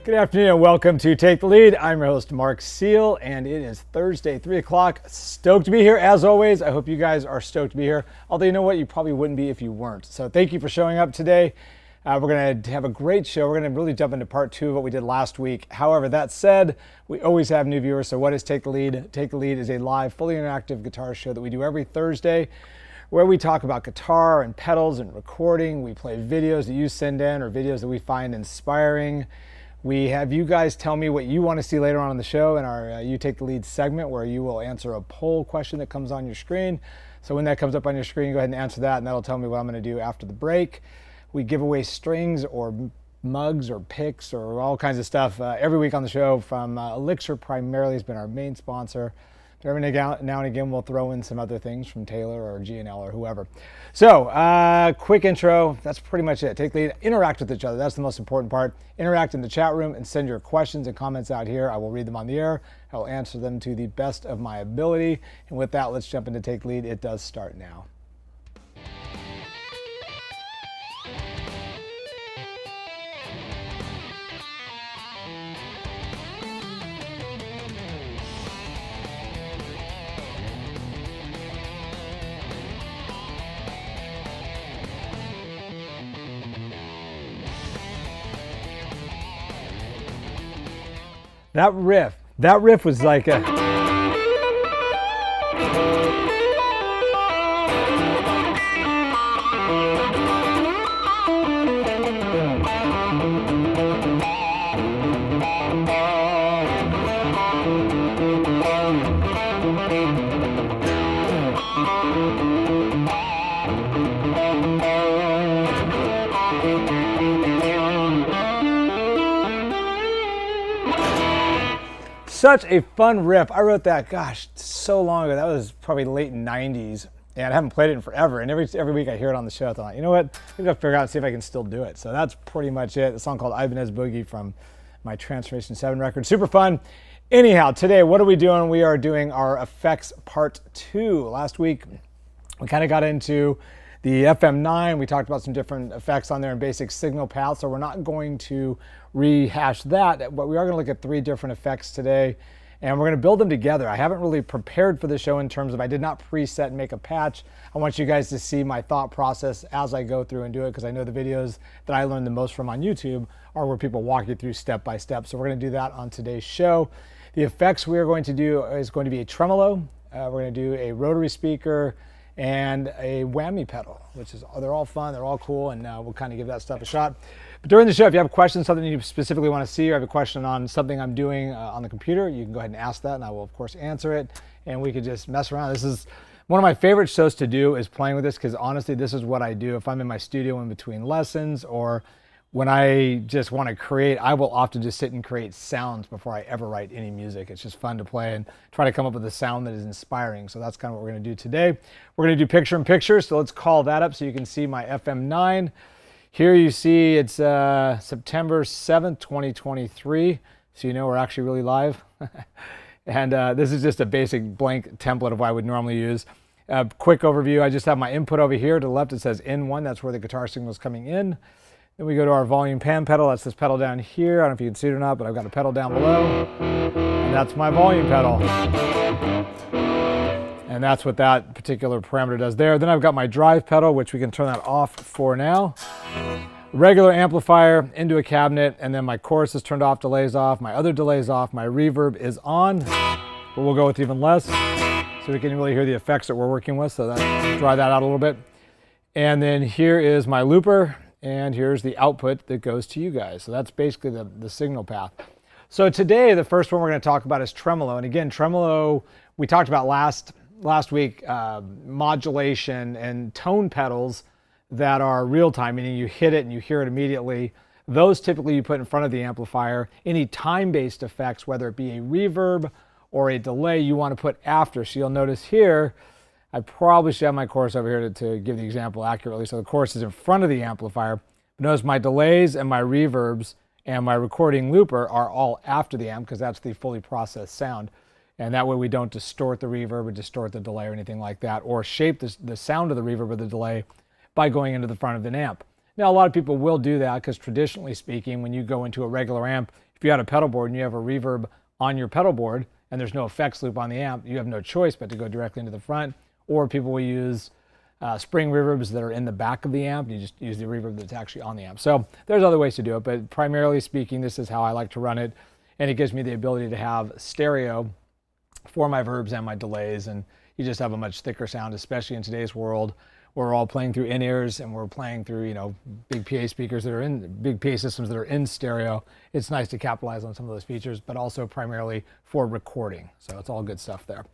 Good afternoon and welcome to Take the Lead. I'm your host, Marc Seal, and it is Thursday, 3 o'clock. Stoked to be here, as always. I hope you guys are stoked to be here. Although, you know what? You probably wouldn't be if you weren't. So thank you for showing up today. We're going to have a great show. We're going to really jump into part 2 of what we did last week. However, that said, we always have new viewers. So what is Take the Lead? Take the Lead is a live, fully interactive guitar show that we do every Thursday, where we talk about guitar and pedals and recording. We play videos that you send in or videos that we find inspiring. We have you guys tell me what you want to see later on in the show in our You Take the Lead segment, where you will answer a poll question that comes on your screen. So when that comes up on your screen, go ahead and answer that, and that'll tell me what I'm going to do after the break. We give away strings or mugs or picks or all kinds of stuff every week on the show from Elixir primarily has been our main sponsor. Every now and again, we'll throw in some other things from Taylor or G&L or whoever. So, quick intro. That's pretty much it. Take the lead. Interact with each other. That's the most important part. Interact in the chat room and send your questions and comments out here. I will read them on the air. I will answer them to the best of my ability. And with that, let's jump into Take the Lead. It does start now. That riff was like a... Such a fun riff. I wrote that, gosh, so long ago. That was probably late 90s, and I haven't played it in forever. And every week I hear it on the show, I thought, you know what? Maybe I'll figure out and see if I can still do it. So that's pretty much it. A song called Ibanez Boogie from my Transformation 7 record. Super fun. Anyhow, today, what are we doing? We are doing our effects part 2. Last week, we kind of got into the FM9. We talked about some different effects on there and basic signal paths, so we're not going to rehash that, but we are going to look at 3 different effects today, and we're going to build them together. I haven't really prepared for the show in terms of I did not preset and make a patch. I want you guys to see my thought process as I go through and do it, because I know the videos that I learned the most from on YouTube are where people walk you through step by step. So we're going to do that on today's show. The effects we are going to do is going to be a tremolo. We're going to do a rotary speaker and a whammy pedal, which is, they're all fun, they're all cool, and we'll kind of give that stuff a shot. But during the show, if you have a question, something you specifically want to see, or have a question on something I'm doing on the computer, you can go ahead and ask that, and I will, of course, answer it, and we could just mess around. This is one of my favorite shows to do, is playing with this, because honestly, this is what I do. If I'm in my studio in between lessons, or when I just want to create, I will often just sit and create sounds before I ever write any music. It's just fun to play and try to come up with a sound that is inspiring. So that's kind of what we're going to do today. We're going to do picture in picture, so let's call that up so you can see my FM9. Here you see it's September 7th, 2023, so you know we're actually really live. And this is just a basic blank template of what I would normally use. Quick overview, I just have my input over here. To the left it says N1, that's where the guitar signal is coming in. Then we go to our volume pan pedal. That's this pedal down here. I don't know if you can see it or not, but I've got a pedal down below. And that's my volume pedal. And that's what that particular parameter does there. Then I've got my drive pedal, which we can turn that off for now. Regular amplifier into a cabinet, and then my chorus is turned off, delays off, my other delays off, my reverb is on, but we'll go with even less so we can really hear the effects that we're working with. So that dry that out a little bit. And then here is my looper. And here's the output that goes to you guys. So that's basically the signal path. So today, the first one we're going to talk about is tremolo. And again, tremolo, we talked about last week, modulation and tone pedals that are real time, meaning you hit it and you hear it immediately. Those typically you put in front of the amplifier. Any time-based effects, whether it be a reverb or a delay, you want to put after. So you'll notice here, I probably should have my chorus over here to give the example accurately. So the chorus is in front of the amplifier. But notice my delays and my reverbs and my recording looper are all after the amp, because that's the fully processed sound. And that way we don't distort the reverb or distort the delay or anything like that, or shape the sound of the reverb or the delay by going into the front of an amp. Now, a lot of people will do that because traditionally speaking, when you go into a regular amp, if you had a pedal board and you have a reverb on your pedal board and there's no effects loop on the amp, you have no choice but to go directly into the front. Or people will use spring reverbs that are in the back of the amp. You just use the reverb that's actually on the amp. So there's other ways to do it, but primarily speaking, this is how I like to run it. And it gives me the ability to have stereo for my verbs and my delays, and you just have a much thicker sound, especially in today's world. We're all playing through in-ears and we're playing through, you know, big PA speakers that are in, big PA systems that are in stereo. It's nice to capitalize on some of those features, but also primarily for recording. So it's all good stuff there.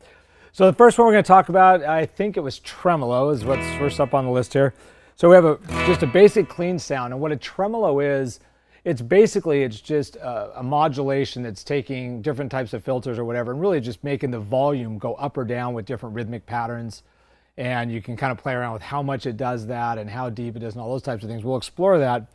So the first one we're going to talk about, I think it was tremolo, is what's first up on the list here. So we have just a basic clean sound, and what a tremolo is, it's just a modulation that's taking different types of filters or whatever and really just making the volume go up or down with different rhythmic patterns. And you can kind of play around with how much it does that and how deep it is and all those types of things. We'll explore that.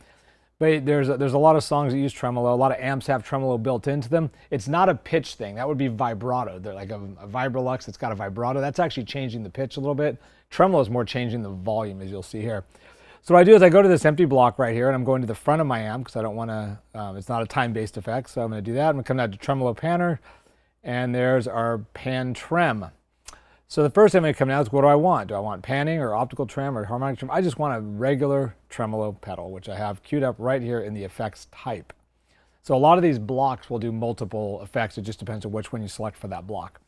But there's a lot of songs that use tremolo. A lot of amps have tremolo built into them. It's not a pitch thing. That would be vibrato. They're like a Vibrolux that's got a vibrato. That's actually changing the pitch a little bit. Tremolo is more changing the volume, as you'll see here. So what I do is I go to this empty block right here, and I'm going to the front of my amp because I don't want to, it's not a time-based effect, so I'm going to do that. I'm going to come down to Tremolo Panner, and there's our pan trem. So the first thing I'm going to come down is, what do I want? Do I want panning or optical trem or harmonic trem? I just want a regular tremolo pedal, which I have queued up right here in the effects type. So a lot of these blocks will do multiple effects. It just depends on which one you select for that block.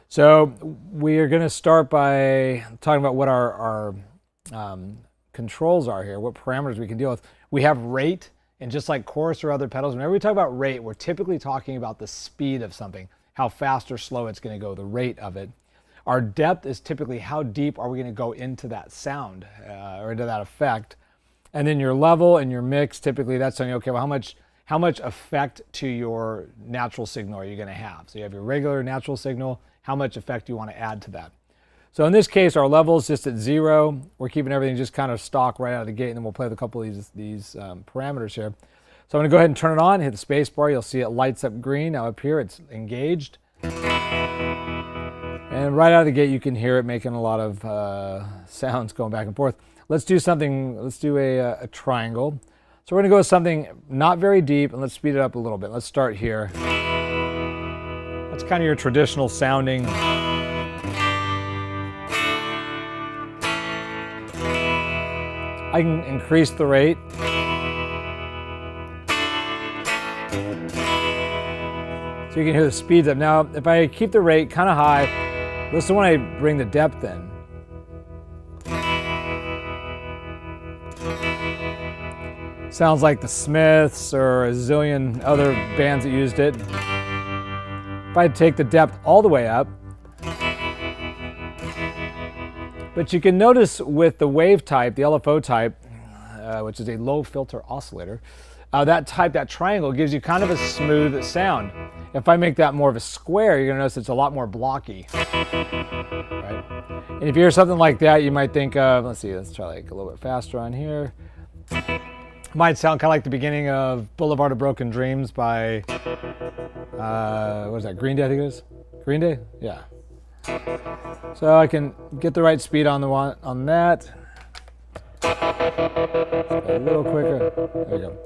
So we are going to start by talking about what our controls are here, what parameters we can deal with. We have rate, and just like chorus or other pedals, whenever we talk about rate, we're typically talking about the speed of something, how fast or slow it's going to go, the rate of it. Our depth is typically how deep are we going to go into that sound or into that effect. And then your level and your mix, typically that's saying, okay, well, how much effect to your natural signal are you going to have? So you have your regular natural signal, how much effect do you want to add to that? So in this case, our level is just at 0. We're keeping everything just kind of stock right out of the gate, and then we'll play with a couple of these parameters here. So I'm going to go ahead and turn it on, hit the space bar. You'll see it lights up green. Now up here, it's engaged. And right out of the gate, you can hear it making a lot of sounds going back and forth. Let's do something, let's do a triangle. So we're going to go with something not very deep, and let's speed it up a little bit. Let's start here. That's kind of your traditional sounding. I can increase the rate. So you can hear the speeds up. Now, if I keep the rate kind of high, listen when I bring the depth in. Sounds like the Smiths or a zillion other bands that used it. If I take the depth all the way up, but you can notice with the wave type, the LFO type, which is a low filter oscillator, that triangle gives you kind of a smooth sound. If I make that more of a square, you're going to notice it's a lot more blocky. Right? And if you hear something like that, you might think of, let's try like a little bit faster on here. Might sound kind of like the beginning of Boulevard of Broken Dreams by, what is that, Green Day, I think it is? Green Day? Yeah. So I can get the right speed on that. A little quicker. There we go.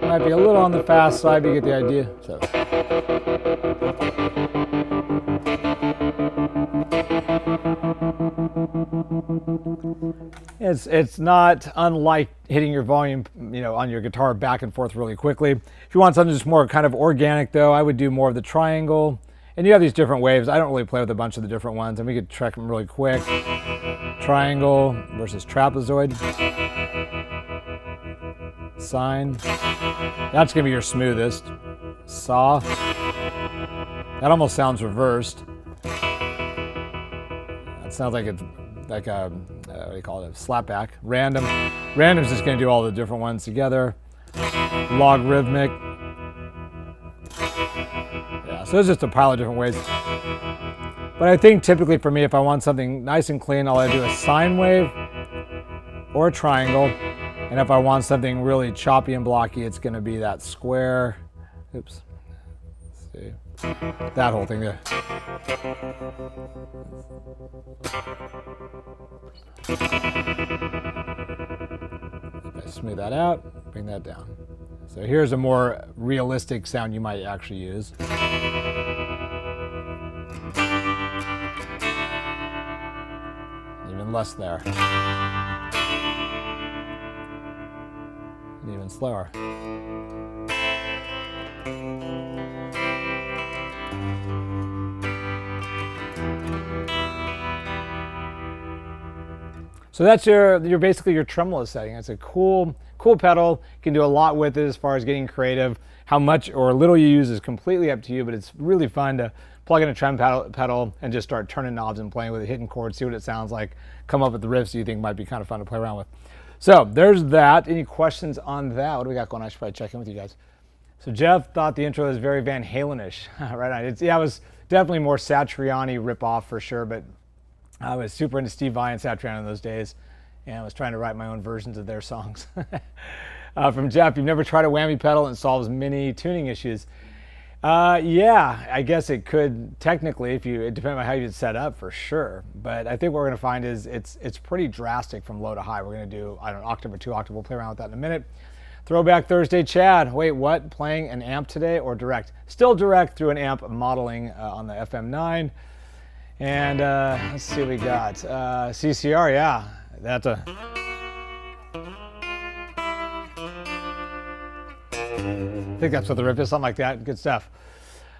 Might be a little on the fast side, but you get the idea. So. It's not unlike hitting your volume, on your guitar back and forth really quickly. If you want something just more kind of organic, though, I would do more of the triangle. And you have these different waves. I don't really play with a bunch of the different ones, and we could track them really quick. Triangle versus trapezoid. Sine. That's going to be your smoothest. Saw. That almost sounds reversed. That sounds like it's like a, what do you call it, a slapback. Random. Random's just going to do all the different ones together. Logarithmic. Yeah, so there's just a pile of different ways. But I think typically for me, if I want something nice and clean, I'll either do a sine wave or a triangle. And if I want something really choppy and blocky, it's going to be that square. Oops. See, that whole thing there. Smooth that out, bring that down. So here's a more realistic sound you might actually use. Even less there. And even slower. So that's your basically your tremolo setting. It's a cool pedal. You can do a lot with it as far as getting creative. How much or little you use is completely up to you, but it's really fun to plug in a trem pedal and just start turning knobs and playing with it, hitting chords, see what it sounds like, come up with the riffs you think might be kind of fun to play around with. So there's that. Any questions on that? What do we got going on? I should probably check in with you guys. So Jeff thought the intro was very Van Halen-ish. Right on. Yeah, it was definitely more Satriani rip-off for sure, but I was super into Steve Vai and Satriani in those days, and I was trying to write my own versions of their songs. From Jeff, you've never tried a whammy pedal and solves many tuning issues. Yeah, I guess it could technically, it depends on how you'd set up for sure. But I think what we're going to find is it's pretty drastic from low to high. We're going to do, I don't know, octave or 2 octave. We'll play around with that in a minute. Throwback Thursday, Chad. Wait, what? Playing an amp today or direct? Still direct through an amp modeling on the FM9. And let's see what we got. CCR, yeah. That's a... I think that's what the riff is, something like that. Good stuff.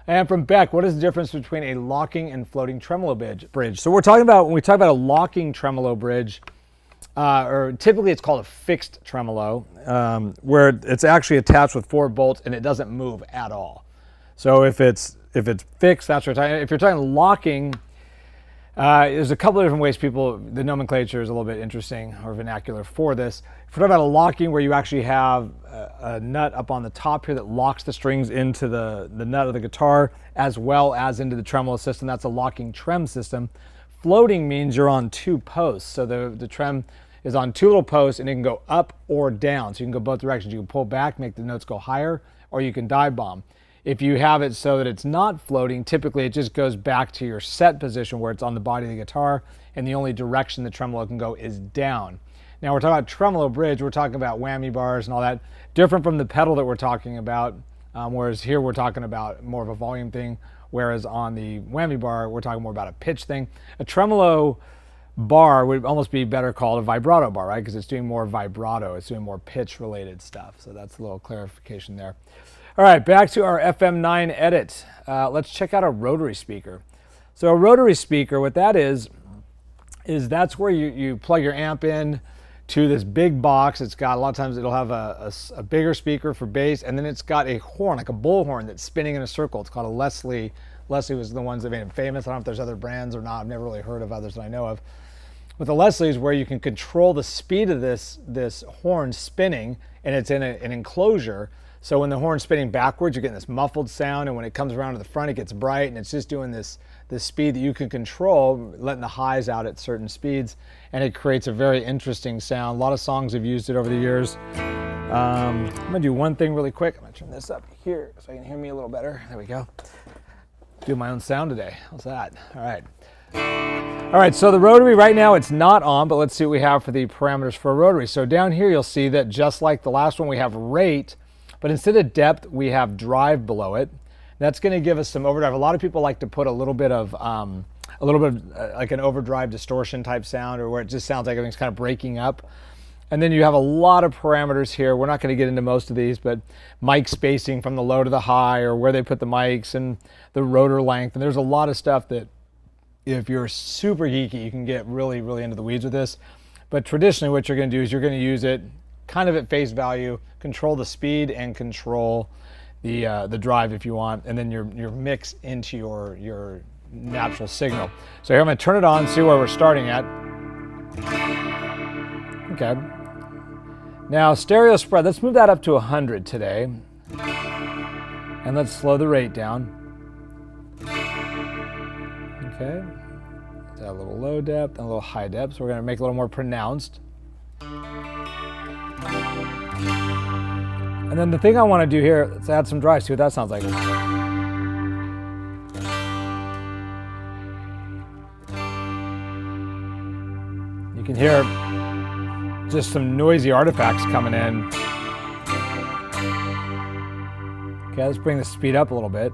And from Beck, what is the difference between a locking and floating tremolo bridge? So we're talking about, when we talk about a locking tremolo bridge, or typically it's called a fixed tremolo, where it's actually attached with 4 bolts and it doesn't move at all. So if it's fixed, that's what we're talking. If you're talking locking, there's a couple of different ways the nomenclature is a little bit interesting or vernacular for this. If we're talking about a locking where you actually have a nut up on the top here that locks the strings into the nut of the guitar as well as into the tremolo system, that's a locking trem system. Floating means you're on 2 posts. So the trem is on 2 little posts and it can go up or down. So you can go both directions. You can pull back, make the notes go higher, or you can dive bomb. If you have it so that it's not floating, typically it just goes back to your set position where it's on the body of the guitar, and the only direction the tremolo can go is down. Now we're talking about tremolo bridge, we're talking about whammy bars and all that, different from the pedal that we're talking about, whereas here we're talking about more of a volume thing, whereas on the whammy bar, we're talking more about a pitch thing. A tremolo bar would almost be better called a vibrato bar, right? Because it's doing more vibrato, it's doing more pitch related stuff. So that's a little clarification there. All right, back to our FM9 edit. Let's check out a rotary speaker. So a rotary speaker, what that is that's where you plug your amp in to this big box. It's got, a lot of times it'll have a bigger speaker for bass, and then it's got a horn, like a bullhorn that's spinning in a circle. It's called a Leslie. Leslie was the ones that made it famous. I don't know if there's other brands or not. I've never really heard of others that I know of. With the Leslie is where you can control the speed of this horn spinning, and it's in an enclosure. So when the horn's spinning backwards, you're getting this muffled sound, and when it comes around to the front, it gets bright, and it's just doing this speed that you can control, letting the highs out at certain speeds, and it creates a very interesting sound. A lot of songs have used it over the years. I'm gonna do one thing really quick. I'm gonna turn this up here so you can hear me a little better. There we go. Do my own sound today. How's that? All right. All right, so the rotary right now, it's not on, but let's see what we have for the parameters for a rotary. So down here, you'll see that just like the last one, we have rate, but instead of depth, we have drive below it. That's going to give us some overdrive. A lot of people like to put a little bit of like an overdrive distortion type sound, or where it just sounds like everything's kind of breaking up. And then you have a lot of parameters here. We're not going to get into most of these, but mic spacing from the low to the high, or where they put the mics, and the rotor length. And there's a lot of stuff that if you're super geeky, you can get really, really into the weeds with this. But traditionally what you're going to do is you're going to use it kind of at face value, control the speed and control the drive if you want, and then your mix into your natural signal. So here I'm going to turn it on, see where we're starting at. Okay. Now stereo spread, let's move that up to 100 today. And let's slow the rate down. Okay. A little low depth and a little high depth, so we're going to make it a little more pronounced. And then the thing I want to do here, let's add some drive, see what that sounds like. You can hear just some noisy artifacts coming in. Okay, let's bring the speed up a little bit.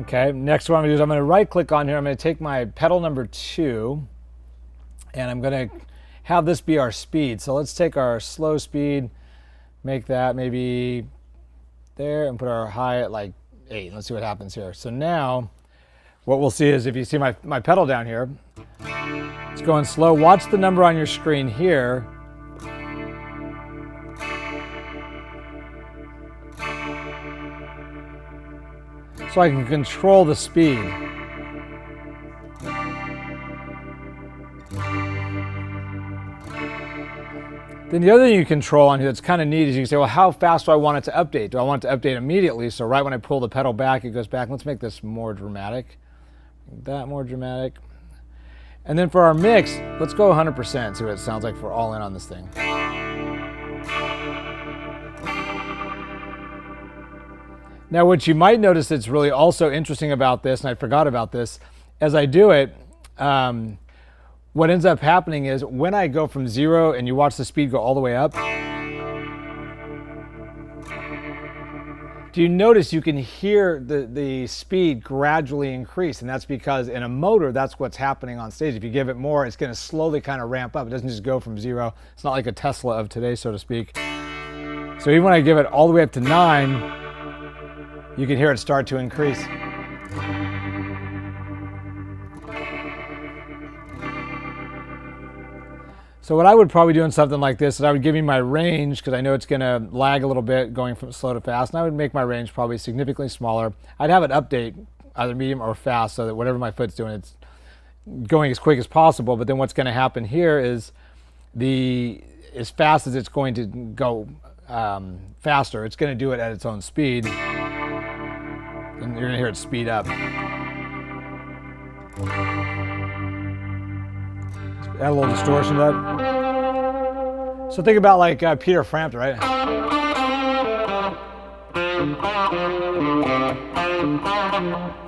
Okay, next what I'm gonna do is I'm gonna right click on here. I'm gonna take my pedal number 2 and I'm gonna have this be our speed. So let's take our slow speed, make that maybe there, and put our high at like 8. Let's see what happens here. So now what we'll see is if you see my pedal down here, it's going slow. Watch the number on your screen here. So I can control the speed. Then the other thing you control on here that's kind of neat is you can say, well, how fast do I want it to update? Do I want it to update immediately? So right when I pull the pedal back, it goes back. Let's make this more dramatic. Make that more dramatic. And then for our mix, let's go 100%, see what it sounds like for all in on this thing. Now, what you might notice that's really also interesting about this, and I forgot about this, as I do it, what ends up happening is when I go from 0 and you watch the speed go all the way up, do you notice you can hear the speed gradually increase? And that's because in a motor, that's what's happening on stage. If you give it more, it's going to slowly kind of ramp up. It doesn't just go from 0. It's not like a Tesla of today, so to speak. So even when I give it all the way up to 9, you can hear it start to increase. So what I would probably do in something like this is I would give you my range, because I know it's going to lag a little bit going from slow to fast, and I would make my range probably significantly smaller. I'd have it update either medium or fast so that whatever my foot's doing, it's going as quick as possible. But then what's going to happen here is as fast as it's going to go faster, it's going to do it at its own speed. And you're going to hear it speed up. Add a little distortion to that. So think about like Peter Frampton, right? If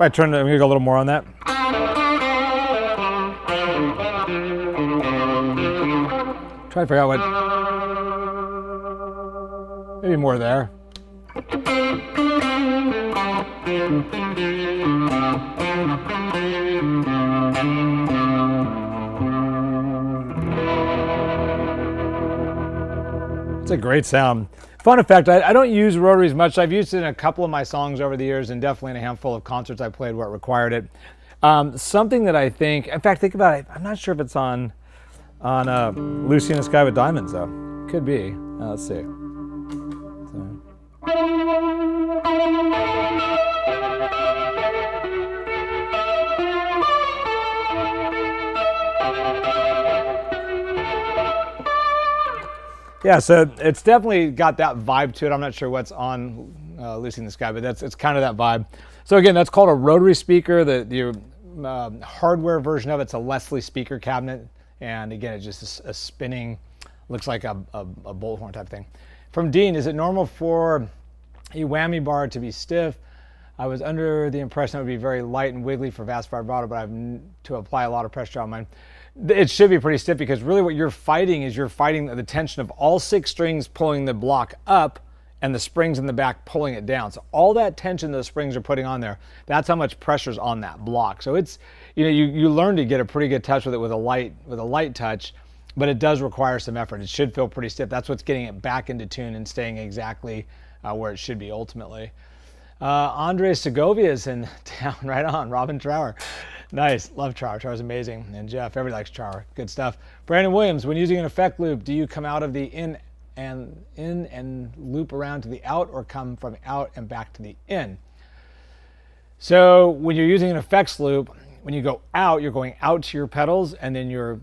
I turn it, I'm going to go a little more on that. Try to figure out what, maybe more there. It's a great sound. Fun effect, I don't use rotaries much. I've used it in a couple of my songs over the years and definitely in a handful of concerts I played where it required it. Something that I think, in fact, think about it, I'm not sure if it's on Lucy in the Sky with Diamonds though. Could be. Let's see. Yeah, so it's definitely got that vibe to it. I'm not sure what's on Lucy in the Sky, but it's kind of that vibe. So again, that's called a rotary speaker. The hardware version of it's a Leslie speaker cabinet, and again, it's just a spinning, looks like a bolt horn type thing. From Dean, is it normal for a whammy bar to be stiff? I was under the impression it would be very light and wiggly for vast vibrato, but I have to apply a lot of pressure on mine. It should be pretty stiff, because really what you're fighting is the tension of all 6 strings pulling the block up and the springs in the back pulling it down. So all that tension those springs are putting on there, that's how much pressure's on that block. So it's, you learn to get a pretty good touch with it with a light touch, but it does require some effort. It should feel pretty stiff. That's what's getting it back into tune and staying exactly where it should be ultimately. Andre Segovia's in town, right on. Robin Trower. Nice. Love Trower. Trower's amazing. And Jeff, everybody likes Trower. Good stuff. Brandon Williams, when using an effect loop, do you come out of the in and loop around to the out, or come from out and back to the in? So when you're using an effects loop, when you go out, you're going out to your pedals, and then you're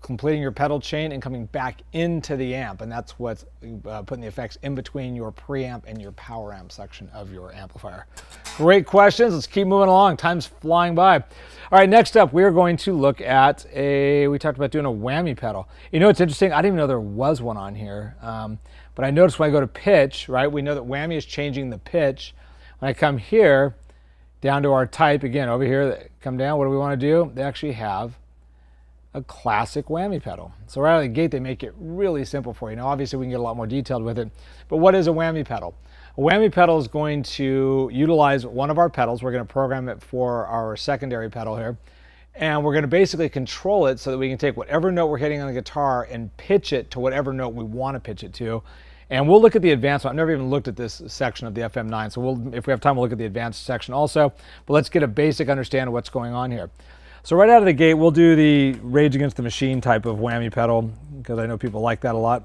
completing your pedal chain and coming back into the amp. And that's what's putting the effects in between your preamp and your power amp section of your amplifier. Great questions. Let's keep moving along. Time's flying by. All right, next up, we're going to look at we talked about doing a whammy pedal. You know, it's interesting. I didn't even know there was one on here. But I noticed when I go to pitch, right, we know that whammy is changing the pitch. When I come here, down to our type. Again, over here, come down. What do we want to do? They actually have a classic whammy pedal. So right out of the gate, they make it really simple for you. Now, obviously, we can get a lot more detailed with it, but what is a whammy pedal? A whammy pedal is going to utilize one of our pedals. We're going to program it for our secondary pedal here, and we're going to basically control it so that we can take whatever note we're hitting on the guitar and pitch it to whatever note we want to pitch it to. And we'll look at the advanced one. I've never even looked at this section of the FM9, so if we have time, we'll look at the advanced section also. But let's get a basic understanding of what's going on here. So right out of the gate, we'll do the Rage Against the Machine type of whammy pedal, because I know people like that a lot.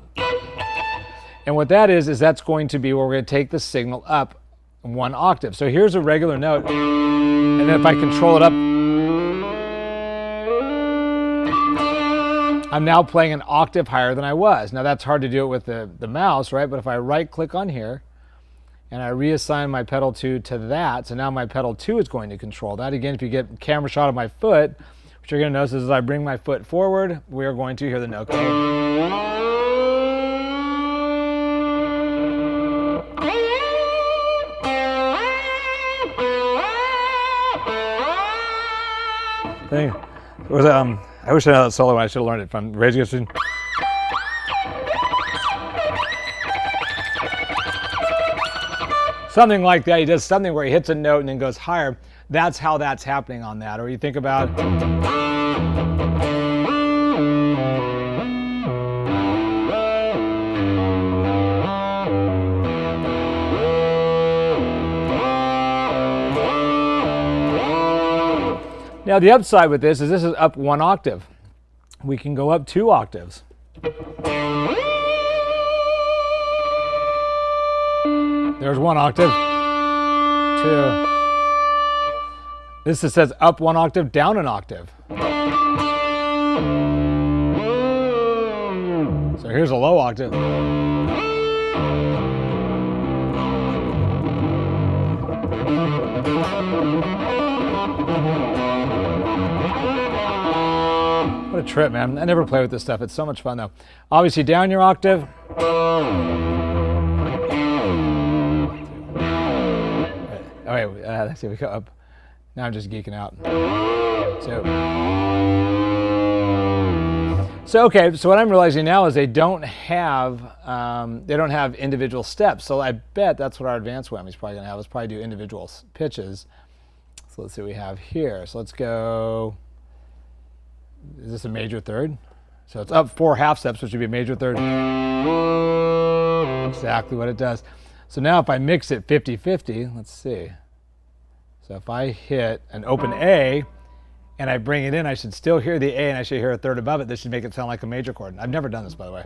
And what that is that's going to be where we're going to take the signal up 1 octave. So here's a regular note, and then if I control it up, I'm now playing an octave higher than I was. Now that's hard to do it with the mouse, right? But if I right-click on here, and I reassign my pedal 2 to that, so now my pedal 2 is going to control that. Again, if you get a camera shot of my foot, what you're going to notice is as I bring my foot forward, we are going to hear the note go. I wish I had that solo when I should have learned it from Rage Against the Machine. Something like that. He does something where he hits a note and then goes higher. That's how that's happening on that. Or you think about now the upside with this is up 1 octave. We can go up 2 octaves. There's 1 octave, 2. This just says up 1 octave, down an octave. So here's a low octave. What a trip, man. I never play with this stuff. It's so much fun, though. Obviously, down your octave. Oh, wait, let's see, we go up. Now I'm just geeking out. So okay, so what I'm realizing now is they don't have individual steps. So I bet that's what our advanced whammy is probably going to have. Is probably do individual pitches. So let's see what we have here. So let's go. Is this a major third? So it's up 4 half steps, which would be a major third. Exactly what it does. So now if I mix it 50-50, let's see. So if I hit an open A and I bring it in, I should still hear the A and I should hear a third above it. This should make it sound like a major chord. I've never done this, by the way.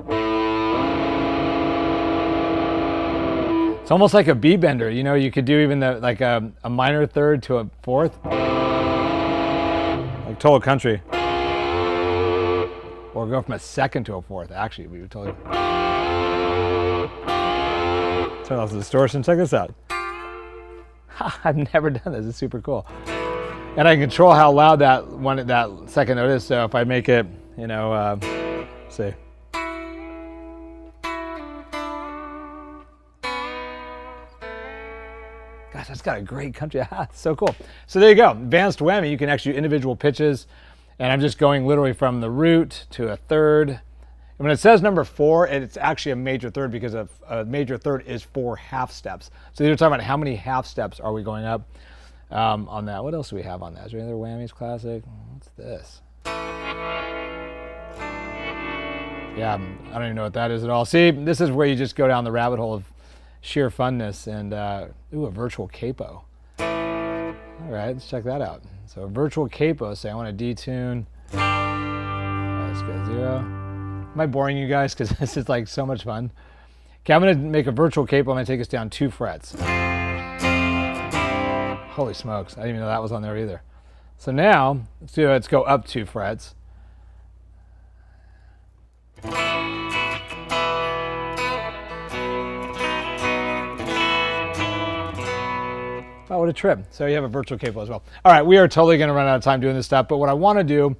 It's almost like a B bender. You know, you could do even like a minor third to a fourth. Like Total Country. Or go from a second to a fourth. Actually, we would totally. Turn off the distortion. Check this out. I've never done this. It's super cool. And I can control how loud that second note is. So if I make it, you know, see. Gosh, that's got a great country. It's so cool. So there you go. Advanced whammy. You can actually do individual pitches. And I'm just going literally from the root to a third. And when it says number 4, it's actually a major third because a major third is 4 half steps. So you're talking about how many half steps are we going up on that. What else do we have on that? Is there any other whammies classic? What's this? Yeah, I don't even know what that is at all. See, this is where you just go down the rabbit hole of sheer funness and, ooh, a virtual capo. All right, let's check that out. So a virtual capo, say I want to detune. Let's go 0. Am I boring you guys? Because this is like so much fun. Okay, I'm going to make a virtual capo. I'm going to take us down 2 frets. Holy smokes, I didn't even know that was on there either. So now, let's go up 2 frets. Oh, what a trip. So you have a virtual capo as well. All right, we are totally going to run out of time doing this stuff, but what I want to do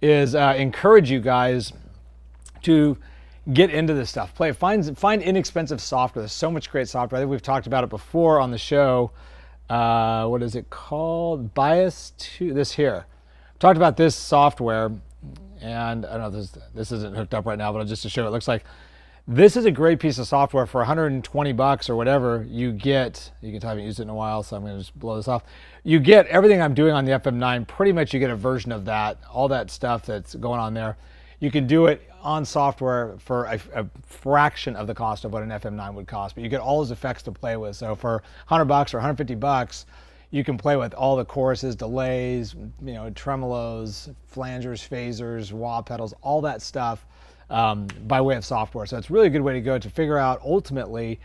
is encourage you guys to get into this stuff. Find inexpensive software. There's so much great software. I think we've talked about it before on the show. What is it called? Bias to this here. Talked about this software, and I don't know if this isn't hooked up right now, but just to show it looks like. This is a great piece of software for 120 bucks or whatever. You get, you can tell I haven't used it in a while, so I'm going to just blow this off. You get everything I'm doing on the FM9, pretty much you get a version of that, all that stuff that's going on there. You can do it on software for a fraction of the cost of what an FM9 would cost, but you get all those effects to play with. So for 100 bucks or 150 bucks, you can play with all the choruses, delays, tremolos, flangers, phasers, wah pedals, all that stuff. By way of software. So it's really a good way to go to figure out ultimately,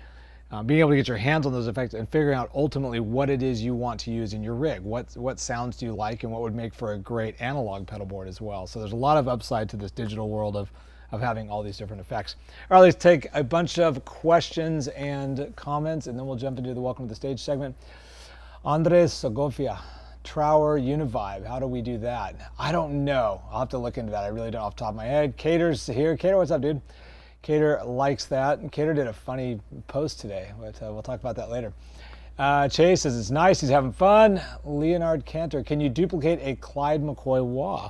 being able to get your hands on those effects and figuring out ultimately what it is you want to use in your rig. What sounds do you like and what would make for a great analog pedal board as well. So there's a lot of upside to this digital world of having all these different effects. All right, let's take a bunch of questions and comments and then we'll jump into the Welcome to the Stage segment. Andres Segovia. Trower Univibe, how do we do that? I don't know. I'll have to look into that. I really don't off the top of my head. Cater's here. Cater, what's up, dude? Cater likes that. Cater did a funny post today, but we'll talk about that later. Chase says it's nice. He's having fun. Leonard Cantor, can you duplicate a Clyde McCoy wah?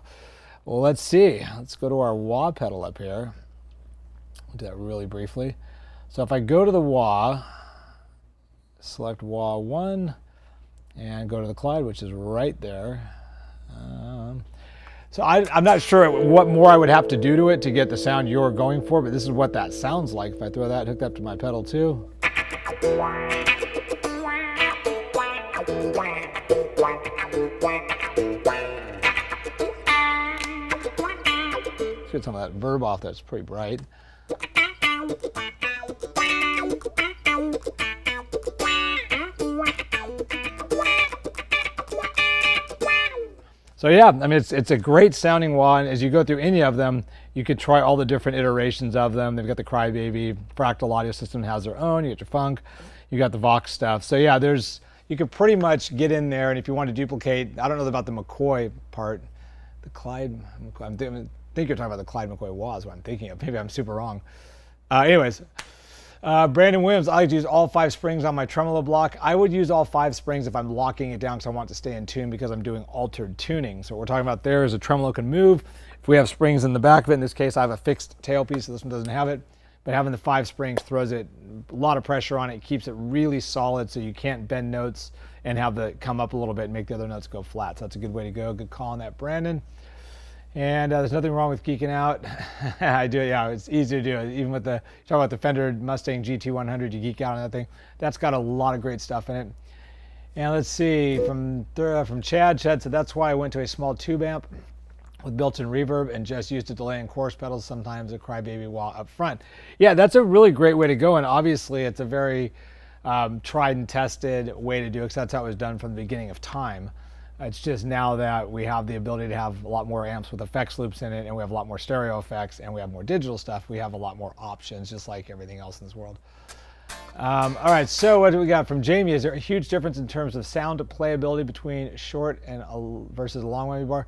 Well, let's see. Let's go to our wah pedal up here. We'll do that really briefly. So if I go to the wah, select wah 1, and go to the Clyde, which is right there. So I'm not sure what more I would have to do to it to get the sound you're going for, but this is what that sounds like if I throw that hooked up to my pedal too. Let's get some of that verb off that's pretty bright. So yeah, I mean, it's a great sounding wah, and as you go through any of them, you could try all the different iterations of them. They've got the Crybaby, Fractal Audio System has their own, you got your Funk, you got the Vox stuff. So yeah, you could pretty much get in there, and if you want to duplicate, I don't know about the McCoy part, the Clyde, I think you're talking about the Clyde McCoy wah is what I'm thinking of. Maybe I'm super wrong. Anyways. Brandon Williams, I like to use all 5 springs on my tremolo block. I would use all 5 springs if I'm locking it down because I want to stay in tune because I'm doing altered tuning. So what we're talking about there is a tremolo can move. If we have springs in the back of it, in this case I have a fixed tailpiece, so this one doesn't have it. But having the 5 springs throws it a lot of pressure on it, keeps it really solid so you can't bend notes and have the come up a little bit and make the other notes go flat. So that's a good way to go. Good call on that, Brandon. And there's nothing wrong with geeking out. I do it, yeah, it's easy to do it. Even with the, talk about the Fender Mustang GT100, you geek out on that thing. That's got a lot of great stuff in it. And let's see, from Chad said, that's why I went to a small tube amp with built-in reverb and just used a delay and chorus pedals, sometimes a Crybaby wah up front. Yeah, that's a really great way to go, and obviously it's a very tried and tested way to do it, because that's how it was done from the beginning of time. It's just now that we have the ability to have a lot more amps with effects loops in it, and we have a lot more stereo effects, and we have more digital stuff, we have a lot more options, just like everything else in this world. All right, so what do we got from Jamie? Is there a huge difference in terms of sound playability between short and versus a long whammy bar?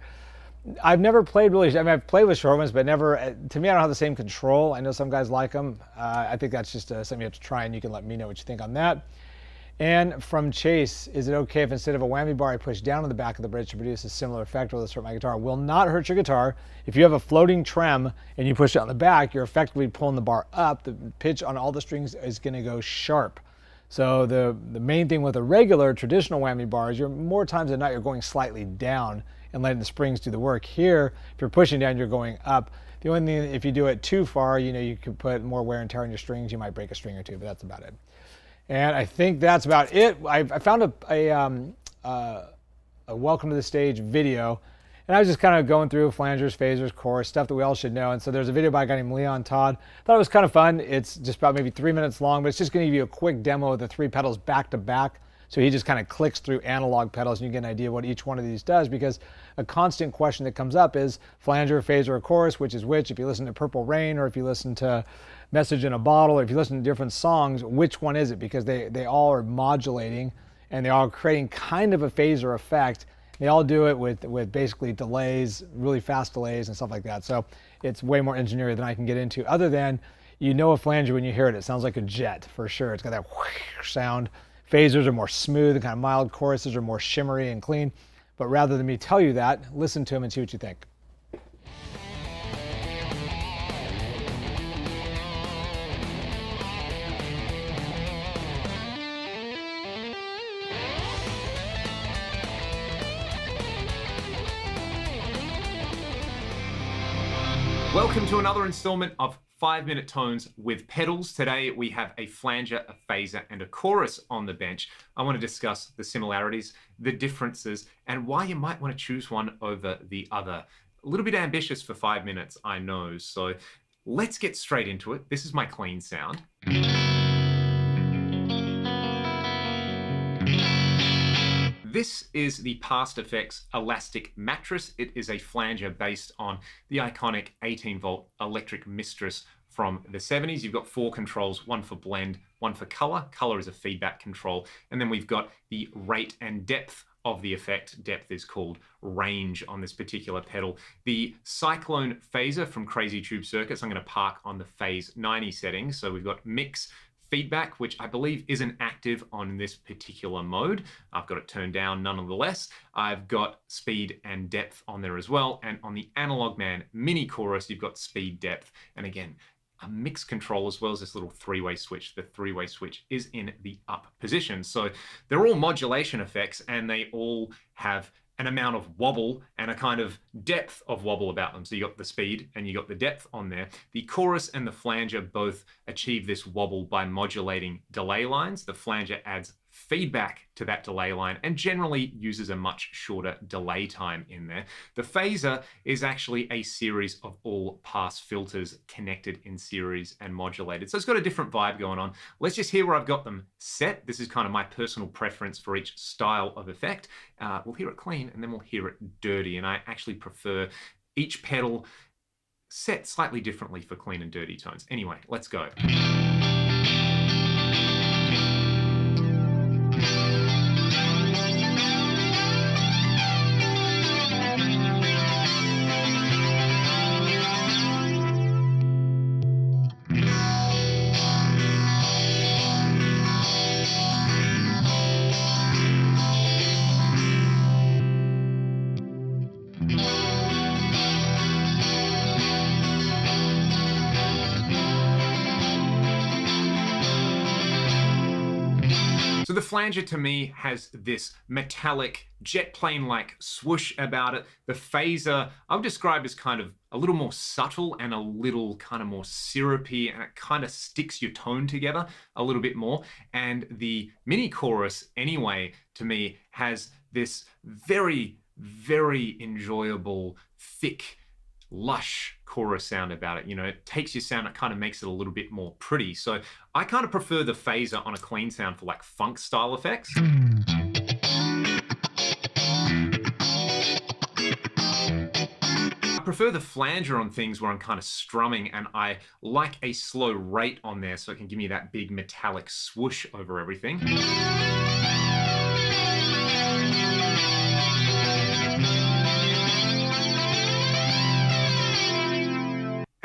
I've never played really, I mean, I've played with short ones, but never, to me, I don't have the same control. I know some guys like them. I think that's just something you have to try, and you can let me know what you think on that. And from Chase, is it okay if instead of a whammy bar I push down on the back of the bridge to produce a similar effect or this hurt my guitar? Will not hurt your guitar. If you have a floating trem and you push it on the back, you're effectively pulling the bar up. The pitch on all the strings is going to go sharp. So the main thing with a regular traditional whammy bar is you're more times than not you're going slightly down and letting the springs do the work. Here, if you're pushing down, you're going up. The only thing, if you do it too far, you could put more wear and tear on your strings. You might break a string or two, but that's about it. And I think that's about it. I found a Welcome to the Stage video, and I was just kind of going through flangers, phasers, chorus, stuff that we all should know. And so there's a video by a guy named Leon Todd. Thought it was kind of fun. It's just about maybe 3 minutes long, but it's just going to give you a quick demo of the 3 pedals back to back. So he just kind of clicks through analog pedals, and you get an idea what each one of these does, because a constant question that comes up is flanger, phaser, or chorus, which is which. If you listen to Purple Rain, or if you listen to Message in a Bottle, or if you listen to different songs, which one is it? Because they all are modulating, and they all are creating kind of a phaser effect. They all do it with basically delays, really fast delays and stuff like that. So it's way more engineering than I can get into, other than a flanger when you hear it. It sounds like a jet for sure. It's got that whoosh sound. Phasers are more smooth and kind of mild. Choruses are more shimmery and clean. But rather than me tell you that, listen to them and see what you think. Welcome to another installment of 5-Minute Tones with pedals. Today we have a flanger, a phaser, and a chorus on the bench. I want to discuss the similarities, the differences, and why you might want to choose one over the other. A little bit ambitious for 5 minutes, I know, so let's get straight into it. This is my clean sound. This is the Past Effects Elastic Mattress. It is a flanger based on the iconic 18-volt electric mistress from the 70s. You've got 4 controls, one for blend, one for color. Color is a feedback control. And then we've got the rate and depth of the effect. Depth is called range on this particular pedal. The Cyclone phaser from Crazy Tube Circuits, I'm going to park on the phase 90 settings. So we've got mix, feedback, which I believe isn't active on this particular mode. I've got it turned down nonetheless. I've got speed and depth on there as well. And on the Analog Man mini chorus, you've got speed, depth, and again, a mix control as well as this little 3-way switch. The 3-way switch is in the up position. So they're all modulation effects and they all have an amount of wobble and a kind of depth of wobble about them. So you got the speed and you got the depth on there. The chorus and the flanger both achieve this wobble by modulating delay lines. The flanger adds feedback to that delay line and generally uses a much shorter delay time in there. The phaser is actually a series of all pass filters connected in series and modulated. So it's got a different vibe going on. Let's just hear where I've got them set. This is kind of my personal preference for each style of effect. We'll hear it clean and then we'll hear it dirty. And I actually prefer each pedal set slightly differently for clean and dirty tones. Anyway, let's go. So the flanger to me has this metallic jet plane-like swoosh about it. The phaser I would describe as kind of a little more subtle and a little kind of more syrupy, and it kind of sticks your tone together a little bit more. And the mini chorus anyway, to me, has this very, very enjoyable, thick, lush chorus sound about it. You know, it takes your sound, it kind of makes it a little bit more pretty. So I kind of prefer the phaser on a clean sound for like funk style effects. I prefer the flanger on things where I'm kind of strumming and I like a slow rate on there so it can give me that big metallic swoosh over everything.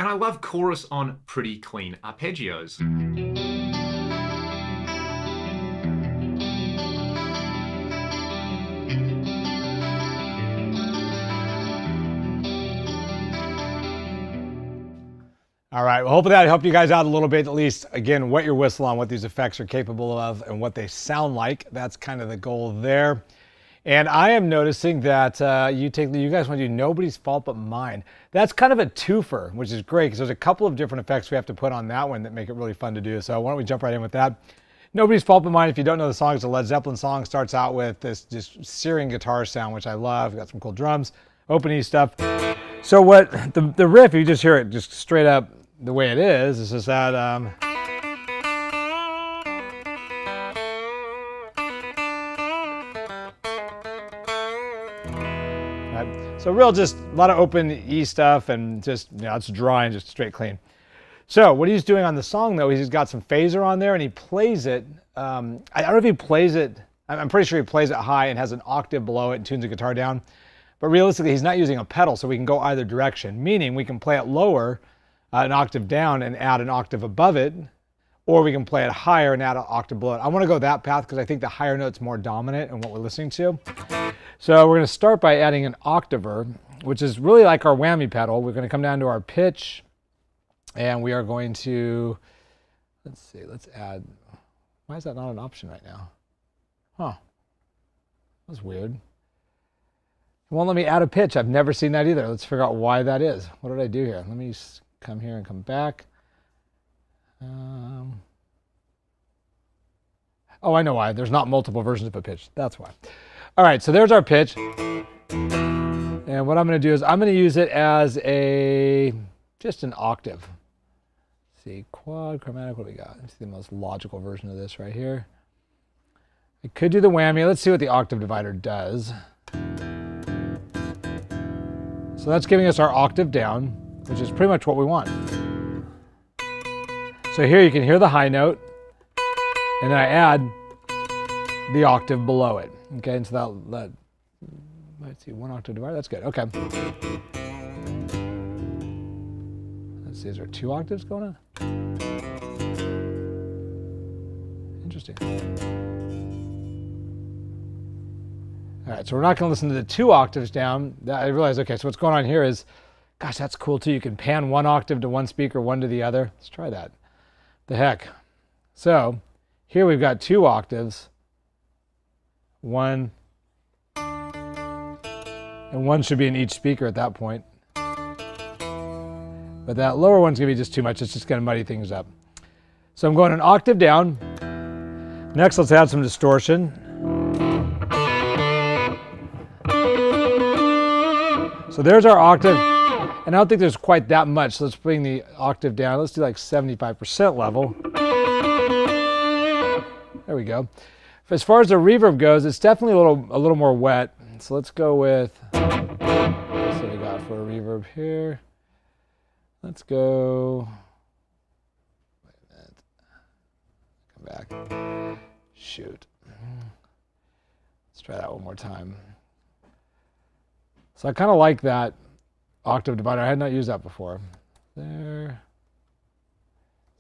And I love chorus on pretty clean arpeggios. All right, well, hopefully that helped you guys out a little bit, at least, again, what your whistle on, what these effects are capable of, and what they sound like. That's kind of the goal there. And I am noticing that you guys want to do Nobody's Fault But Mine. That's kind of a twofer, which is great because there's a couple of different effects we have to put on that one that make it really fun to do. So why don't we jump right in with that. Nobody's Fault But Mine, if you don't know the song, it's a Led Zeppelin song. Starts out with this just searing guitar sound, which I love. Got some cool drums, opening stuff. So what the riff, you just hear it just straight up the way it is just that so real, just a lot of open E stuff and just, you know, it's dry and just straight clean. So what he's doing on the song though, he's got some phaser on there and he plays it. I don't know if he plays it, I'm pretty sure he plays it high and has an octave below it and tunes the guitar down. But realistically, he's not using a pedal, so we can go either direction, meaning we can play it lower, an octave down and add an octave above it, or we can play it higher and add an octave below it. I want to go that path because I think the higher note's more dominant in what we're listening to. So we're going to start by adding an octaver, which is really like our whammy pedal. We're going to come down to our pitch, and we are going to, let's see, let's add, why is that not an option right now? Huh, that's weird. It won't let me add a pitch. I've never seen that either. Let's figure out why that is. What did I do here? Let me come here and come back. Oh, I know why. There's not multiple versions of a pitch. That's why. All right, so there's our pitch. And what I'm going to do is I'm going to use it as just an octave. Let's see, quad, chromatic, what do we got? Let's see the most logical version of this right here. I could do the whammy. Let's see what the octave divider does. So that's giving us our octave down, which is pretty much what we want. So here you can hear the high note, and then I add the octave below it. Okay, and so that let's see, one octave divider, that's good, okay. Let's see, is there 2 octaves going on? Interesting. All right, so we're not gonna listen to the 2 octaves down. I realized, okay, so what's going on here is, gosh, that's cool too. You can pan 1 octave to one speaker, 1 to the other. Let's try that. The heck. So here we've got 2 octaves, 1, and 1 should be in each speaker at that point. But that lower one's gonna be just too much. It's just gonna muddy things up. So I'm going an octave down. Next, let's add some distortion. So there's our octave, and I don't think there's quite that much, so let's bring the octave down. Let's do like 75% level. There we go. As far as the reverb goes, it's definitely a little more wet. So let's go with, let's see what we got for a reverb here. Let's go, wait a minute, come back, shoot. Let's try that one more time. So I kind of like that octave divider. I had not used that before. There,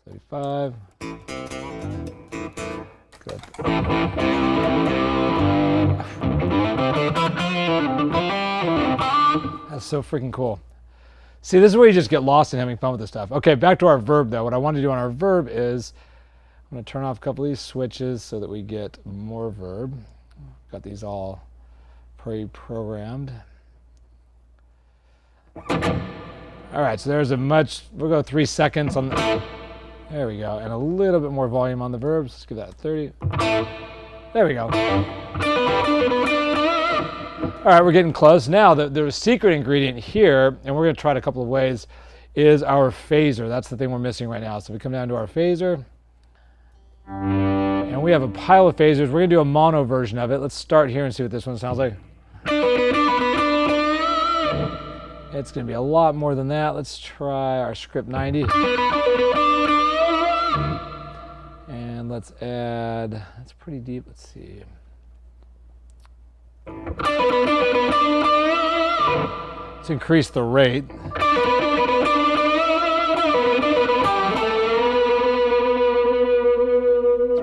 75. Good. That's so freaking cool. See, this is where you just get lost in having fun with this stuff. Okay, back to our verb though. What I want to do on our verb is I'm going to turn off a couple of these switches so that we get more verb. Got these all pre-programmed. All right, so there's we'll go 3 seconds on there we go, and a little bit more volume on the verbs. Let's give that 30. There we go. All right, we're getting close. Now, the secret ingredient here, and we're going to try it a couple of ways, is our phaser. That's the thing we're missing right now. So we come down to our phaser, and we have a pile of phasers. We're going to do a mono version of it. Let's start here and see what this one sounds like. It's going to be a lot more than that. Let's try our script 90. And let's add, that's pretty deep. Let's see. Let's increase the rate. It's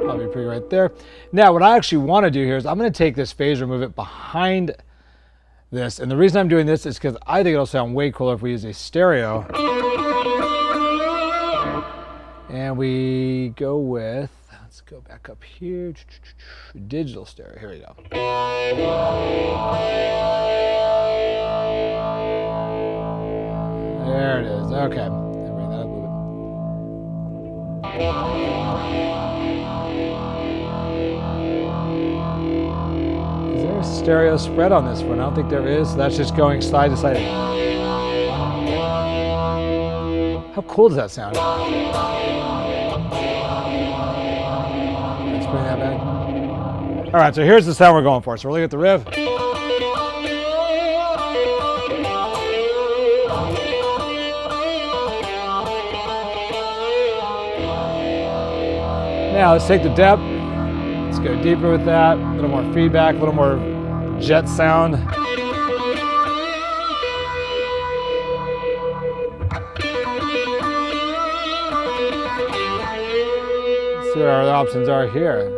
probably pretty right there. Now, what I actually want to do here is I'm going to take this phaser, move it behind this, and the reason I'm doing this is because I think it'll sound way cooler if we use a stereo. And we go with, let's go back up here, digital stereo, here we go. There it is, okay. Bring that up a little bit. Is there a stereo spread on this one? I don't think there is. So that's just going side to side. How cool does that sound? Let's bring that back. All right, so here's the sound we're going for. So we're looking at the riff. Now let's take the depth. Let's go deeper with that. A little more feedback, a little more jet sound. see what our other options are here.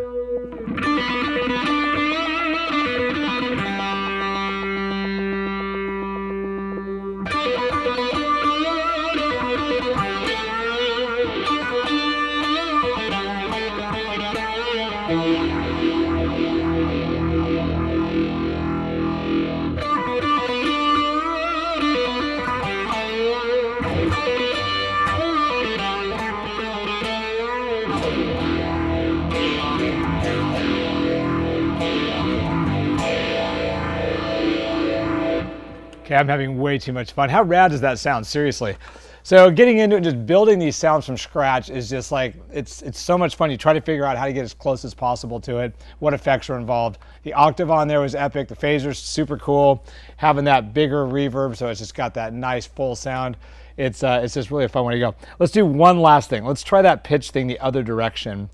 Okay, I'm having way too much fun. How rad does that sound? Seriously. So getting into it, just building these sounds from scratch is just like, it's so much fun. You try to figure out how to get as close as possible to it, what effects are involved. The octave on there was epic. The phaser's super cool. Having that bigger reverb, so it's just got that nice full sound. It's just really a fun way to go. Let's do one last thing. Let's try that pitch thing the other direction.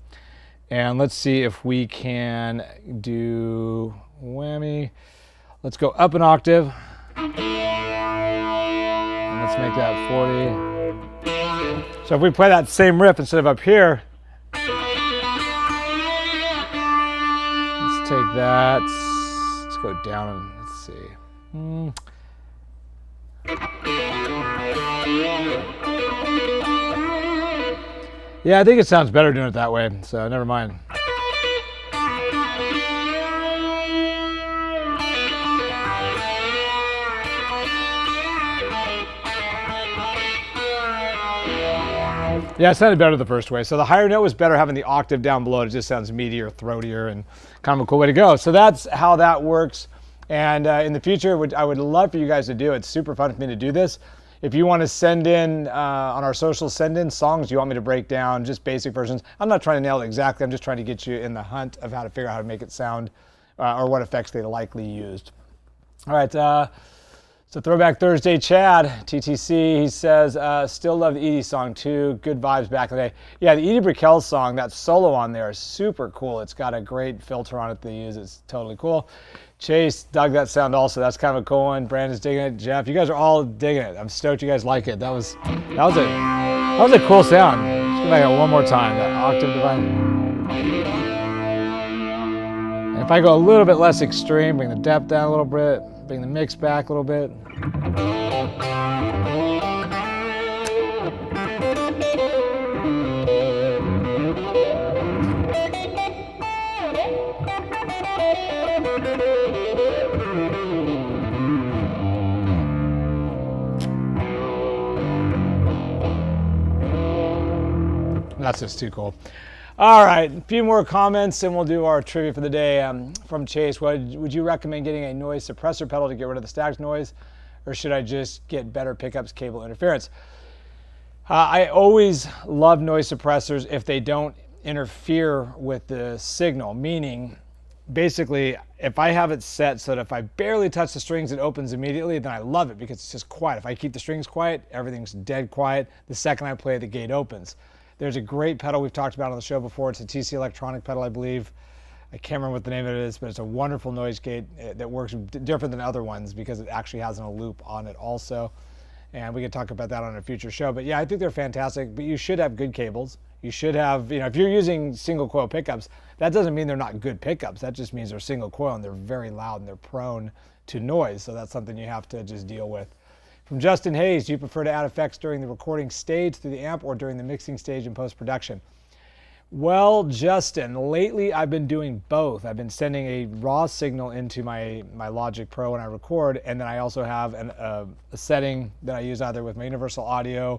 And let's see if we can do whammy. Let's go up an octave. And let's make that 40. So if we play that same riff instead of up here, let's take that. Let's go down and let's see. Yeah, I think it sounds better doing it that way, so never mind. Yeah, it sounded better the first way. So the higher note was better, having the octave down below. It just sounds meatier, throatier, and kind of a cool way to go. So that's how that works. And in the future, I would love for you guys to do it. It's super fun for me to do this. If you want to send in on our socials, send in songs you want me to break down, just basic versions. I'm not trying to nail it exactly. I'm just trying to get you in the hunt of how to figure out how to make it sound or what effects they likely used. All right. So Throwback Thursday, Chad, TTC, he says, still love the Edie song too. Good vibes back in the day. Yeah, the Edie Brickell song, that solo on there is super cool. It's got a great filter on it they use. It's totally cool. Chase dug that sound also. That's kind of a cool one. Brandon's digging it. Jeff, you guys are all digging it. I'm stoked you guys like it. That was a cool sound. Let's go back one more time. That octave divine. And if I go a little bit less extreme, bring the depth down a little bit, bring the mix back a little bit. That's just too cool. All right, a few more comments and we'll do our trivia for the day. From Chase, would you recommend getting a noise suppressor pedal to get rid of the stacked noise, or should I just get better pickups, cable interference? I always love noise suppressors if they don't interfere with the signal, meaning basically if I have it set so that if I barely touch the strings, it opens immediately, then I love it because it's just quiet. If I keep the strings quiet, everything's dead quiet. The second I play, the gate opens. There's a great pedal we've talked about on the show before. It's a TC electronic pedal, I believe. I can't remember what the name of it is, but it's a wonderful noise gate that works different than other ones because it actually has a loop on it also. And we can talk about that on a future show. But yeah, I think they're fantastic, but you should have good cables. You should have, if you're using single coil pickups, that doesn't mean they're not good pickups. That just means they're single coil and they're very loud and they're prone to noise. So that's something you have to just deal with. From Justin Hayes, do you prefer to add effects during the recording stage through the amp or during the mixing stage in post-production? Well, Justin, lately I've been doing both. I've been sending a raw signal into my Logic Pro when I record, and then I also have a setting that I use either with my Universal Audio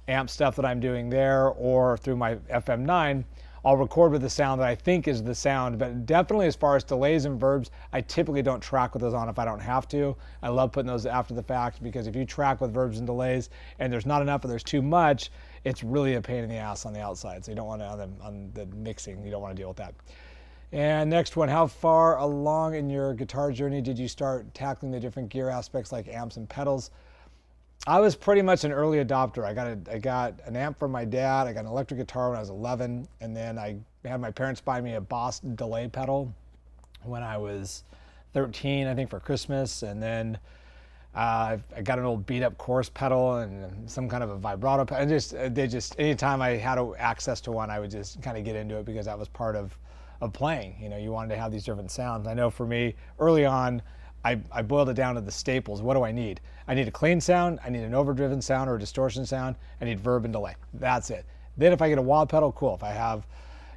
amp stuff that I'm doing there or through my FM9. I'll record with the sound that I think is the sound, but definitely as far as delays and verbs, I typically don't track with those on if I don't have to. I love putting those after the fact because if you track with verbs and delays and there's not enough or there's too much, it's really a pain in the ass on the outside. So you don't want to, on the mixing, you don't want to deal with that. And next one, how far along in your guitar journey did you start tackling the different gear aspects like amps and pedals? I was pretty much an early adopter. I got an amp from my dad. I got an electric guitar when I was 11, and then I had my parents buy me a Boss delay pedal when I was 13, I think, for Christmas. And then I got an old beat up chorus pedal and some kind of a vibrato pedal. And anytime I had access to one, I would just kind of get into it because that was part of playing. You know, you wanted to have these different sounds. I know for me, early on, I boiled it down to the staples. What do I need? I need a clean sound, I need an overdriven sound or a distortion sound, I need verb and delay. That's it. Then if I get a wah pedal, cool. If I have,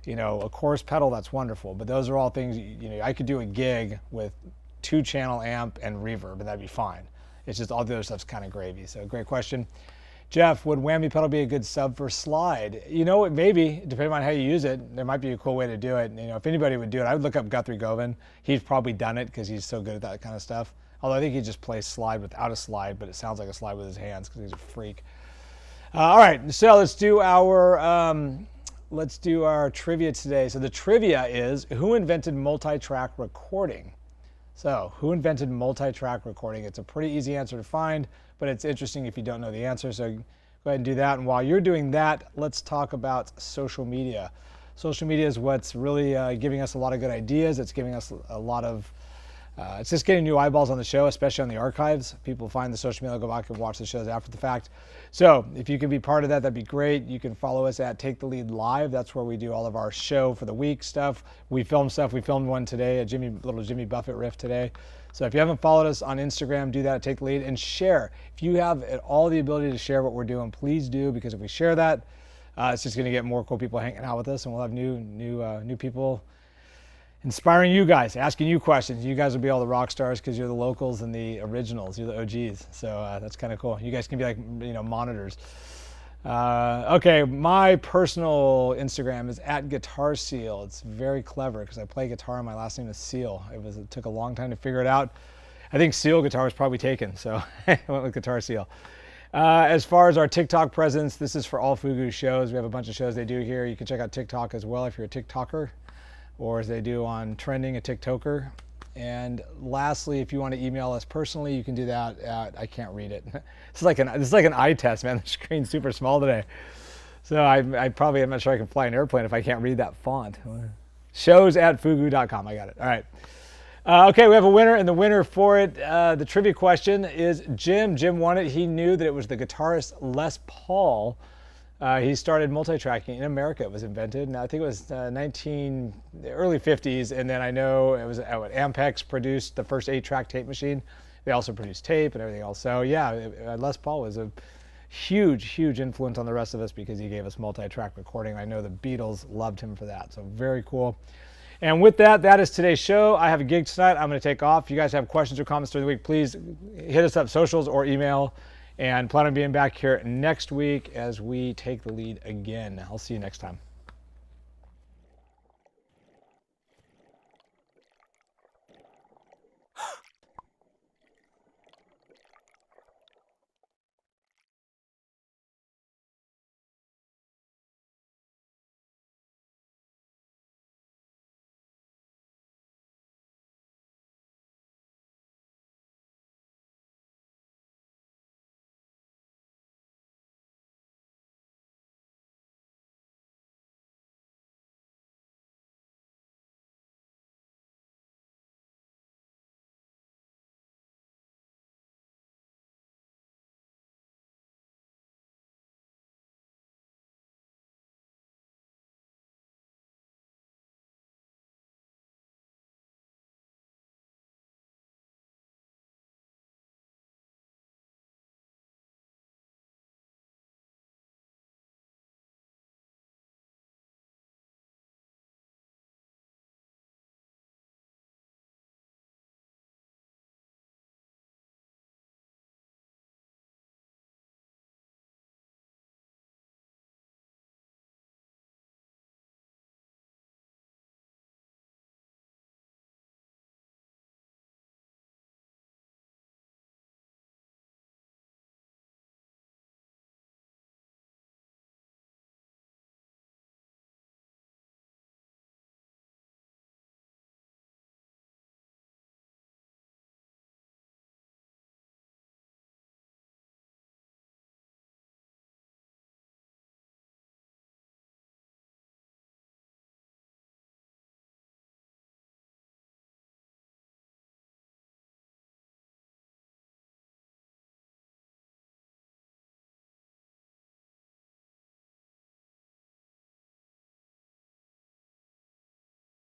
you know, a chorus pedal, that's wonderful. But those are all things, you know, I could do a gig with 2-channel amp and reverb, and that'd be fine. It's just all the other stuff's kind of gravy. So great question. Jeff, would whammy pedal be a good sub for slide? You know, maybe, depending on how you use it, there might be a cool way to do it. You know, if anybody would do it, I would look up Guthrie Govan. He's probably done it because he's so good at that kind of stuff. Although I think he just plays slide without a slide, but it sounds like a slide with his hands because he's a freak. All right, so let's do our trivia today. So the trivia is, who invented multi-track recording? So, who invented multi-track recording? It's a pretty easy answer to find, but it's interesting if you don't know the answer. So go ahead and do that. And while you're doing that, let's talk about social media. Social media is what's really giving us a lot of good ideas. It's giving us a lot of, it's just getting new eyeballs on the show, especially on the archives. People find the social media, go back and watch the shows after the fact. So if you can be part of that, that'd be great. You can follow us at Take the Lead Live. That's where we do all of our show for the week stuff. We film stuff. We filmed one today, a little Jimmy Buffett riff today. So if you haven't followed us on Instagram, do that at Take the Lead and share. If you have at all the ability to share what we're doing, please do, because if we share that, it's just going to get more cool people hanging out with us, and we'll have new people inspiring you guys, asking you questions. You guys will be all the rock stars because you're the locals and the originals. You're the OGs. So that's kind of cool. You guys can be like, you know, monitors. Okay, my personal Instagram is at Guitar Seal. It's very clever because I play guitar and my last name is Seal. It took a long time to figure it out. I think Seal guitar was probably taken, so I went with Guitar Seal. As far as our TikTok presence, this is for all FUGU shows. We have a bunch of shows they do here. You can check out TikTok as well if you're a TikToker, or as they do on Trending, a TikToker. And lastly, if you want to email us personally, you can do that at, I can't read it. This is like an eye test, man. The screen's super small today. So I'm not sure I can fly an airplane if I can't read that font. Shows@fugu.com. I got it. All right. Okay, we have a winner, and the winner for it, the trivia question is Jim. Jim won it. He knew that it was the guitarist Les Paul. He started multi-tracking in America. It was invented, and I think it was the early 50s. And then I know it was Ampex produced the first 8-track tape machine. They also produced tape and everything else. So yeah, Les Paul was a huge influence on the rest of us because he gave us multi-track recording. I know the Beatles loved him for that. So very cool. And with that, that is today's show. I have a gig tonight. I'm going to take off. If you guys have questions or comments during the week, please hit us up, socials or email. And plan on being back here next week as we take the lead again. I'll see you next time.